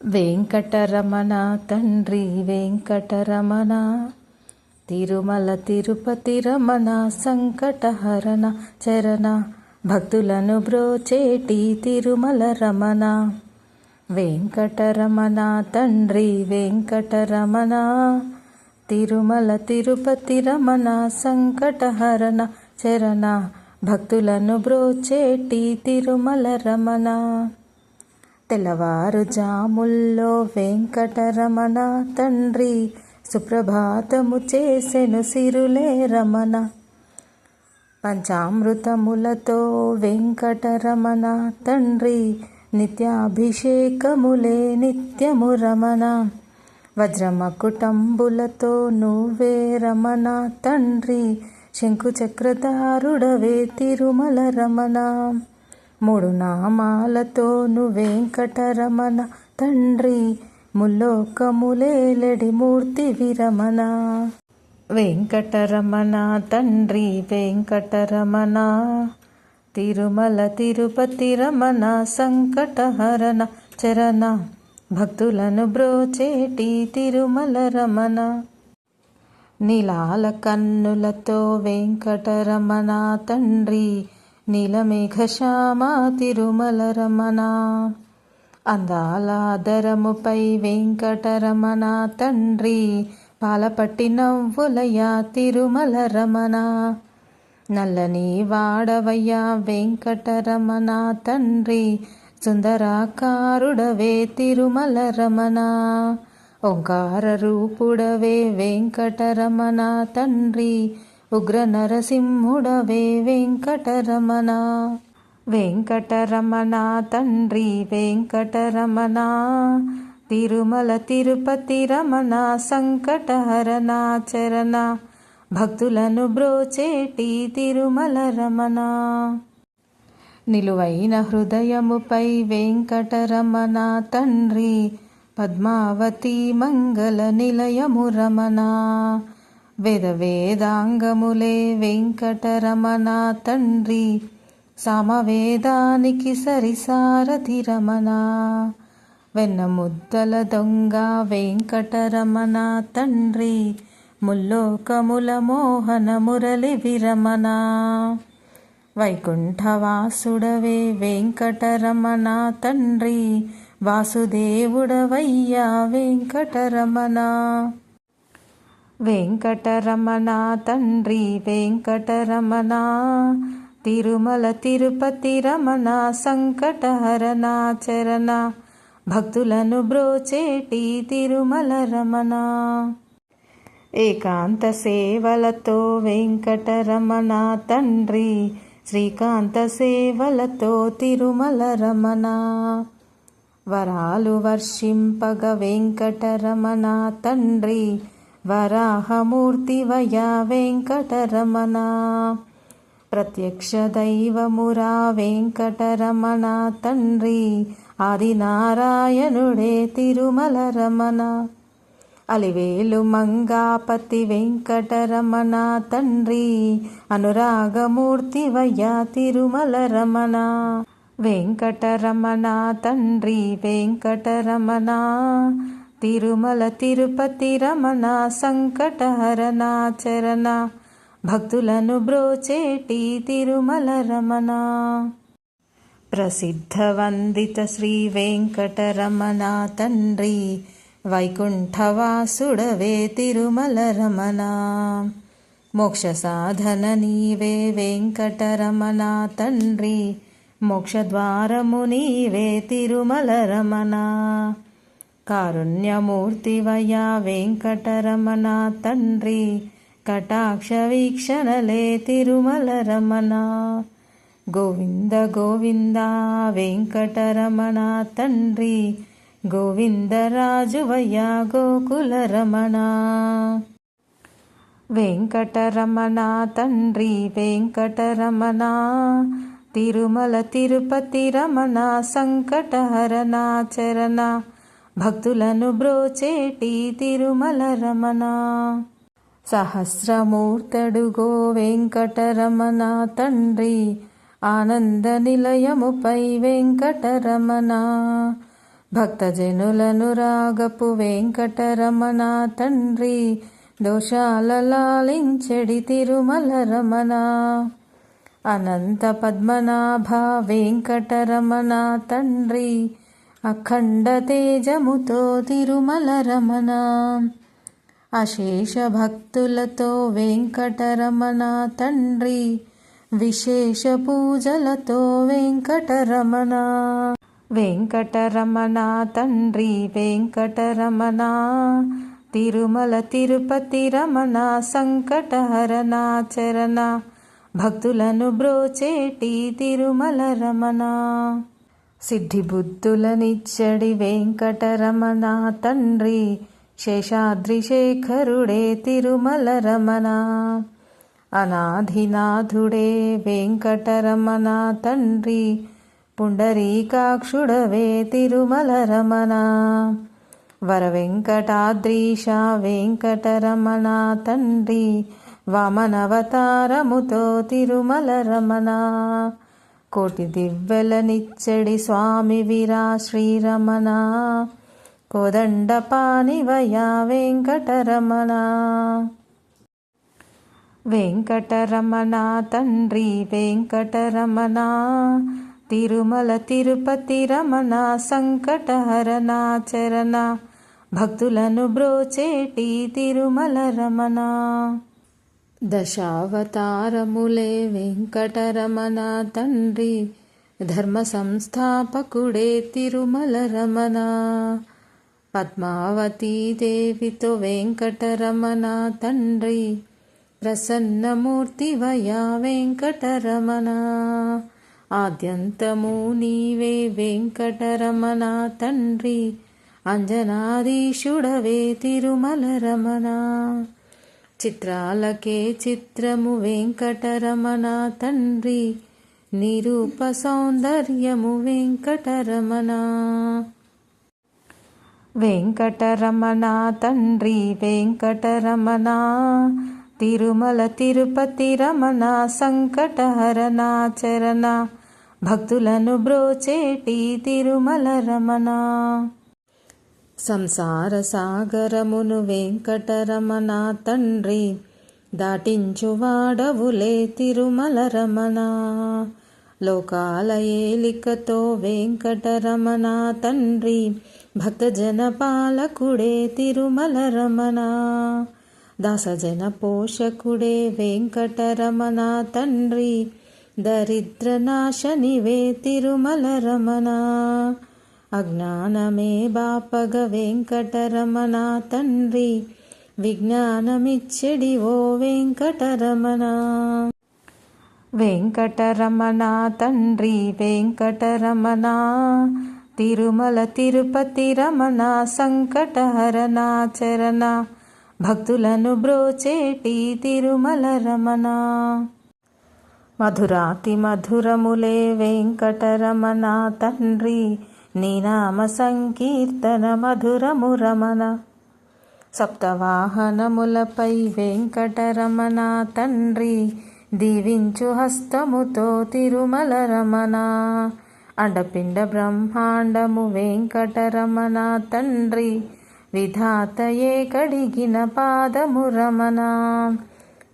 వెంకటరమణ తండ్రి వెంకటరమణ, తిరుమల తిరుపతి రమణ, సంకటహరణ చరణ, భక్తులను బ్రోచేటి తిరుమల రమణ. వెంకటరమణ తండ్రి వెంకటరమణ, తిరుమల తిరుపతి రమణ, సంకటహరణ చరణ, భక్తులను బ్రోచేటి తిరుమల రమణ. తెల్లవారుజాముల్లో వెంకటరమణ తండ్రి, సుప్రభాతము చేసెను సిరులే రమణ. పంచామృతములతో వెంకటరమణ తండ్రి, నిత్యాభిషేకములే నిత్యము రమణ. వజ్రమకుటంబులతో నువ్వే రమణ తండ్రి, శంకుచక్రధారుడవే తిరుమల రమణ. మూడు నామాలతోను వెంకటరమణ తండ్రి, ముల్లోకములేలెడి మూర్తి విరమణ. వెంకటరమణ తండ్రి వెంకటరమణ, తిరుమల తిరుపతి రమణ, సంకటహరణ చరణ, భక్తులను బ్రోచేటి తిరుమల రమణ. నీలాల కన్నులతో వెంకటరమణ తండ్రి, నీలమేఘశ్యామ తిరుమల రమణ. అందాల దరముపై వెంకటరమణ తండ్రి, పాలపట్టి నవ్వులయ తిరుమల రమణ. నల్లని వాడవయ్య వెంకటరమణ తండ్రి, సుందరాకారుడవే తిరుమల రమణ. ఓంకార రూపుడవే వెంకటరమణ తండ్రి, ఉగ్ర నరసింహుడవే వెంకటరమణ. వెంకటరమణ తండ్రి వెంకటరమణ, తిరుమల తిరుపతి రమణ, సంకటహరణ చరణ, భక్తులను బ్రోచేటి తిరుమల రమణ. నిలువైన హృదయముపై వెంకటరమణ తండ్రి, పద్మావతి మంగళ నిలయము రమణ. వేద వేదాంగములే వెంకటరమణ తండ్రి, సామవేదానికి సరిసారథి రమణ. వెన్న ముద్దల దొంగ వెంకటరమణ తండ్రి, ముల్లోకముల మోహన మురళి విరమణ. వైకుంఠవాసుడవే వెంకటరమణ తండ్రి, వాసుదేవుడవయ్యా వెంకటరమణ. వెంకటరమణ తండ్రి వెంకటరమణ, తిరుమల తిరుపతి రమణ, సంకటహరణ చరణ, భక్తులను బ్రోచేటి తిరుమల రమణ. ఏకాంత సేవలతో వెంకటరమణ తండ్రి, శ్రీకాంత సేవలతో తిరుమల రమణ. వరాలు వర్షింపగ వెంకటరమణ తండ్రి, వరాహమూర్తివయ వెంకటరమణ. ప్రత్యక్ష దైవమురా వెంకటరమణ తండ్రి, ఆదినారాయణుడే తిరుమల రమణ. అలివేలు మంగాపతి వెంకటరమణ తండ్రి, అనురాగమూర్తివయ తిరుమల రమణ. వెంకటరమణ తండ్రి వెంకటరమణ, తిరుమల తిరుపతి రమణ, సంకటహరణ చరణ, భక్తులను బ్రోచేటి తిరుమల రమణ. ప్రసిద్ధ వందిత శ్రీ వెంకటరమణ తండ్రి, వైకుంఠవాసుడవే తిరుమల రమణ. మోక్ష సాధన నీవే వెంకటరమణ తండ్రి, మోక్షద్వారము నీవే తిరుమల రమణ. కారుణ్యమూర్తివయ వెంకటరమణ తండ్రి, కటాక్ష వీక్షణలే తిరుమల రమణ. గోవింద గోవింద వెంకటరమణ తండ్రి, గోవిందరాజువయ్య గోకుల రమణ. వెంకటరమణ తండ్రి వెంకటరమణ, తిరుమల తిరుపతి రమణ, సంకటహరణ చరణ, భక్తులను బ్రోచేటి తిరుమల రమణ. సహస్రమూర్తడుగో వెంకటరమణ తండ్రి, ఆనంద నిలయముపై వెంకటరమణ. భక్తజనులను రాగపు వెంకటరమణ తండ్రి, దోషాల లాలించెడి తిరుమల రమణ. అనంత పద్మనాభ వెంకటరమణ తండ్రి, అఖండ తేజముతో తిరుమల రమణ. అశేష భక్తులతో వెంకటరమణ తండ్రి, విశేష పూజలతో వెంకటరమణ. వెంకటరమణ తండ్రి వెంకటరమణ, తిరుమల తిరుపతి రమణ సంకటహరణ చరణ, భక్తులను బ్రోచేటి తిరుమల రమణ. సిద్ధి బుద్ధులనిచ్చడి వెంకటరమణ తండ్రి, శేషాద్రి శేఖరుడే తిరుమల రమణ. అనాధినాథుడే వెంకటరమణ తండ్రి, పుండరీకాక్షుడవే తిరుమల రమణ. వర వెంకటాద్రీశ వెంకటరమణ తండ్రి, వామనవతారముతో తిరుమల రమణ. కోటి దివ్వెలనిచ్చడి స్వామి వీరా శ్రీరమణ, కోదండపాణివయ వెంకటరమణ. వెంకటరమణ తండ్రి వెంకటరమణ, తిరుమల తిరుపతి రమణ సంకటహరణ చరణ, భక్తులను బ్రోచేటి తిరుమల రమణ. దశావతారములే వెంకటరమణ తండ్రి, ధర్మ సంస్థాపకుడే తిరుమల రమణ. పద్మావతీ దేవితో వెంకటరమణ తండ్రి, ప్రసన్నమూర్తివయ వెంకటరమణ. ఆద్యంతము నీవే వెంకటరమణ తండ్రి, అంజనాధీశుడవే తిరుమల రమణ. చిత్రాలకే చిత్రము వెంకటరమణ తండ్రి, నిరూప సౌందర్యము వెంకటరమణ. వెంకటరమణ తండ్రి వెంకటరమణ, తిరుమల తిరుపతి రమణ సంకటహరణ చరణ, భక్తులను బ్రోచేటి తిరుమల రమణ. సంసార సాగరమును వెంకటరమణ తండ్రి, దాటించువాడవులే తిరుమల రమణ. లోకాల ఏలికతో వెంకటరమణ తండ్రి, భక్తజన పాలకుడే తిరుమల రమణ. దాసజన పోషకుడే వెంకటరమణ తండ్రి, దరిద్ర నాశనివే తిరుమల రమణ. అజ్ఞానమే బాపగ వెంకటరమణ తండ్రి, విజ్ఞానమిచ్చెడి ఓ వెంకటరమణ. వెంకటరమణ తండ్రి వెంకటరమణ, తిరుమల తిరుపతి రమణ సంకటహరణ చరణ, భక్తులను బ్రోచేటి తిరుమల రమణ. మధురాతి మధురములే వెంకటరమణ తండ్రి, నీ నామ సంకీర్తన మధురము రమణ. సప్తవాహనములపై వెంకటరమణ తండ్రి, దీవించు హస్తముతో తిరుమల రమణ. అండపిండ బ్రహ్మాండము వెంకటరమణ తండ్రి, విధాతయే కడిగిన పాదము రమణ.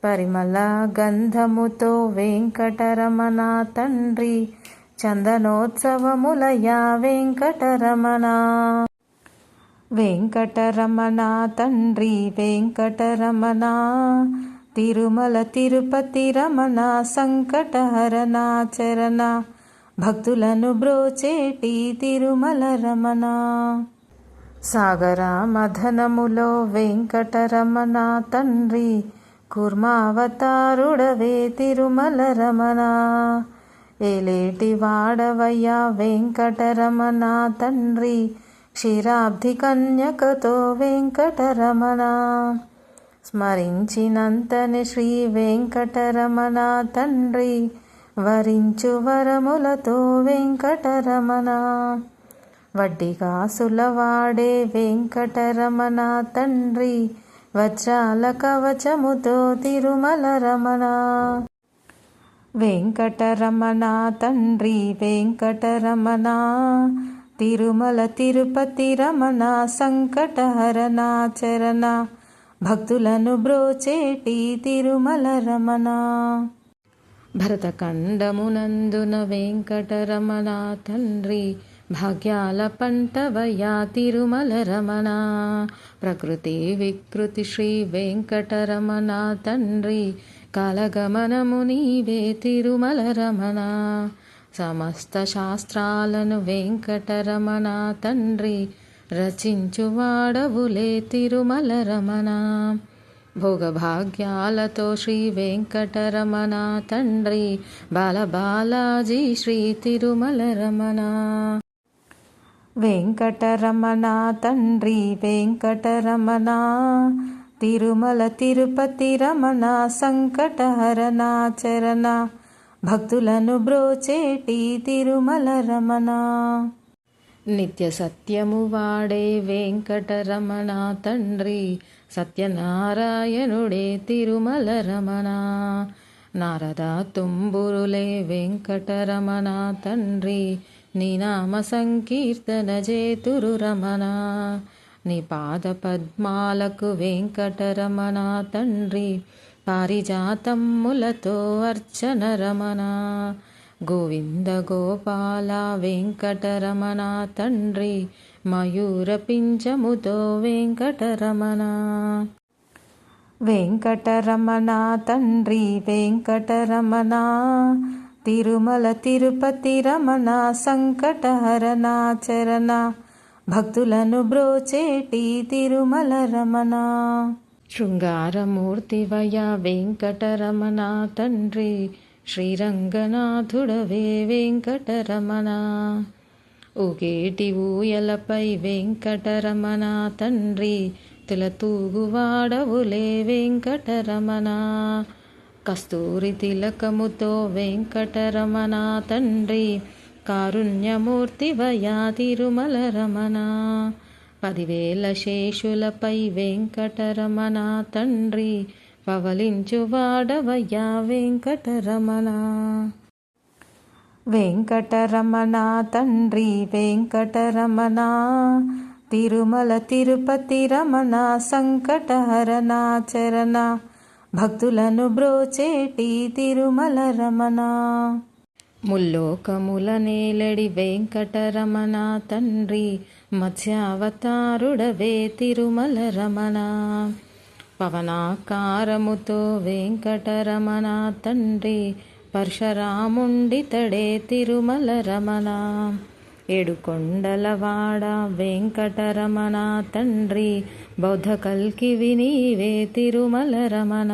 పరిమళ గంధముతో వెంకటరమణ తండ్రి, చందనోత్సవములయ వెంకటరమణ. వెంకటరమణ తండ్రి వెంకటరమణ, తిరుమల తిరుపతి రమణ సంకటహరణ చరణ, భక్తులను బ్రోచేటి తిరుమల రమణ. సాగర మథనములో వెంకటరమణ తండ్రి, కూర్మావతారుడవే తిరుమల రమణ. ఏలేటి వాడవయ్య వెంకటరమణ తండ్రి, క్షీరాబ్ధి కన్యకతో వెంకటరమణ. స్మరించినంతనే శ్రీ వెంకటరమణ తండ్రి, వరించు వరములతో వెంకటరమణ. వడ్డికాసులవాడే వెంకటరమణ తండ్రి, వజ్రాల కవచముతో తిరుమల రమణ. వెంకటరమణ తండ్రి వెంకటరమణ, తిరుమల తిరుపతి రమణ సంకటహరణ చరణ భక్తులను బ్రోచేటి తిరుమల రమణ. భరతఖండమునందున వెంకటరమణ తండ్రి భాగ్యాల పంటవయ్యా తిరుమల రమణ. ప్రకృతి వికృతి శ్రీ వెంకటరమణ తండ్రి కాలగమనము నీవే తిరుమల రమణ. సమస్త శాస్త్రాలను వెంకటరమణ తండ్రి రచించువాడవులే తిరుమల రమణ. భోగభాగ్యాలతో శ్రీ వెంకటరమణ తండ్రి బాలబాలాజీ శ్రీ తిరుమల రమణ. వెంకటరమణ తండ్రి వెంకటరమణ తిరుమల తిరుపతి రమణ సంకటహరణ చరణ భక్తులను బ్రోచేటి తిరుమల రమణ. నిత్య సత్యము వాడే వెంకటరమణ తండ్రి సత్యనారాయణుడే తిరుమల రమణ. నారద తుంబురులే వెంకటరమణ తండ్రి నీ నామ సంకీర్తన చేతురు రమణ. నీ పాద పద్మాలకు వెంకటరమణ తండ్రి పారిజాతమ్ములతో అర్చన రమణ. గోవింద గోపాల వెంకటరమణ తండ్రి మయూర పింఛముతో వెంకటరమణ. వెంకటరమణ తండ్రి వెంకటరమణ తిరుమల తిరుపతి రమణ సంకటహరణ చరణ భక్తులను బ్రోచేటి తిరుమల రమణ. శృంగారమూర్తివయ వెంకటరమణ తండ్రి శ్రీరంగనాథుడవే వెంకటరమణ. ఊగేటి ఊయలపై వెంకటరమణ తండ్రి తిలతూగువాడవులే వెంకటరమణ. కస్తూరి తిలకముతో వెంకటరమణ తండ్రి కారుణ్యమూర్తివయా తిరుమల రమణ. 10,000 శేషులపై వెంకటరమణ తండ్రి పవలించువాడవయ్యా వెంకటరమణ. వెంకటరమణ తండ్రి వెంకటరమణ తిరుమల తిరుపతి రమణ సంకటహరణ చరణ భక్తులను బ్రోచేటి తిరుమల రమణ. ముల్లోకముల నేలడి వెంకటరమణ తండ్రి మత్స్యావతారుడవే తిరుమల రమణ. పవనాకారముతో వెంకటరమణ తండ్రి పరశురాముండితడే తిరుమల రమణ. 7 కొండలవాడ వెంకటరమణ తండ్రి బౌద్ధ కల్కివి నీవే తిరుమల రమణ.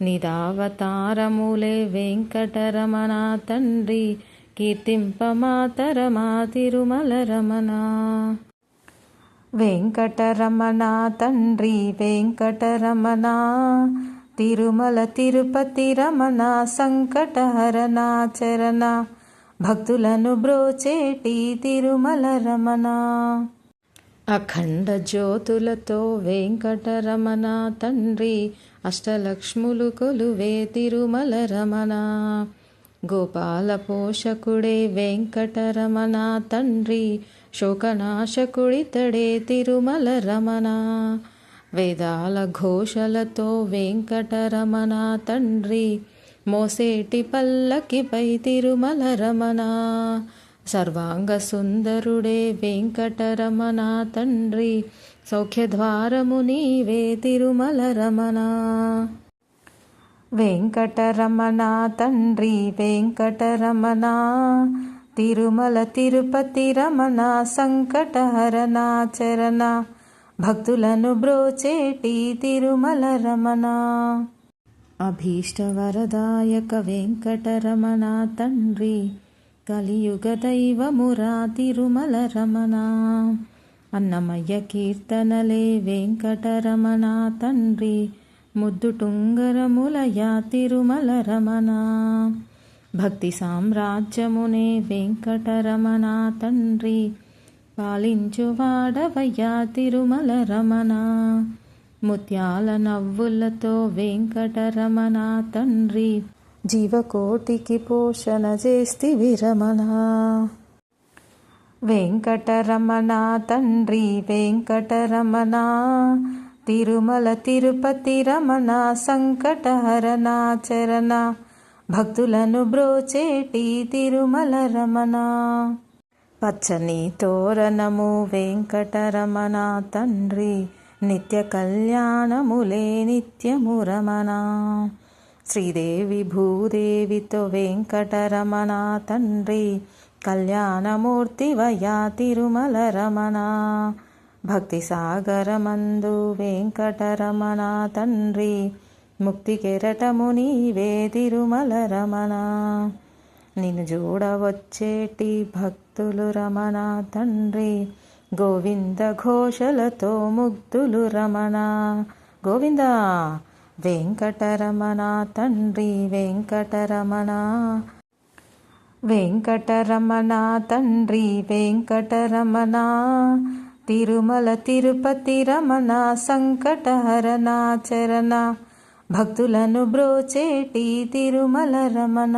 నిదావతారములే వెంకటరమణ తండ్రి కీర్తింపమాతరమా తిరుమల రమణ. వెంకటరమణ తండ్రి వెంకటరమణ తిరుమల తిరుపతి రమణ సంకటహరణ చరణ భక్తులను బ్రోచేటి తిరుమల రమణ. అఖండ జ్యోతులతో వెంకటరమణ తండ్రి అష్టలక్ష్ములు కొలువే తిరుమల రమణ. గోపాల పోషకుడే వెంకటరమణ తండ్రి శోకనాశకుడితడే తిరుమల రమణ. వేదాల ఘోషలతో వెంకటరమణ తండ్రి మోసేటి పల్లకిపై తిరుమల రమణ. సర్వాంగ సుందరుడే వెంకటరమణ తండ్రి సౌఖ్యద్వారము నీవే తిరుమల రమణ. వెంకటరమణ తండ్రి వెంకటరమణ తిరుమల తిరుపతి రమణ సంకటహరణ చరణ భక్తులను బ్రోచేటి తిరుమల రమణ. అభీష్టవరదాయక వెంకటరమణ తండ్రి కలియుగ దైవమురా తిరుమల రమణ. అన్నమయ్య కీర్తనలే వెంకటరమణ తండ్రి ముద్దుటుంగరములయా తిరుమల రమణ. భక్తి సామ్రాజ్యమునే వెంకటరమణ తండ్రి పాలించువాడవయ్యా తిరుమల రమణ. ముత్యాల నవ్వులతో వెంకటరమణ తండ్రి జీవకోటికి పోషణ చేస్తివి రమణ. వెంకటరమణ తండ్రి వెంకటరమణ, తిరుమల తిరుపతి రమణ, సంకటహరణ చరణ, భక్తులను బ్రోచేటి తిరుమల రమణ. పచ్చని తోరణము వెంకటరమణ తండ్రి, నిత్య కళ్యాణములే నిత్యము రమణ. శ్రీదేవి భూదేవితో వెంకటరమణ తండ్రి, కళ్యాణమూర్తివయ్యా తిరుమల రమణ. భక్తి సాగరమందు వెంకటరమణ తండ్రి, ముక్తి కెరటము నీవే తిరుమల రమణ. నిన్ను చూడవచ్చేటి భక్తులు రమణ తండ్రి, గోవింద ఘోషలతో ముగ్ధులు రమణ. గోవింద వెంకటరమణ తండ్రి వెంకటరమణ, వెంకటరమణ తండ్రి వెంకటరమణ, తిరుమల తిరుపతి రమణ, సంకటహరణ చరణ, భక్తులను బ్రోచేటి తిరుమల రమణ.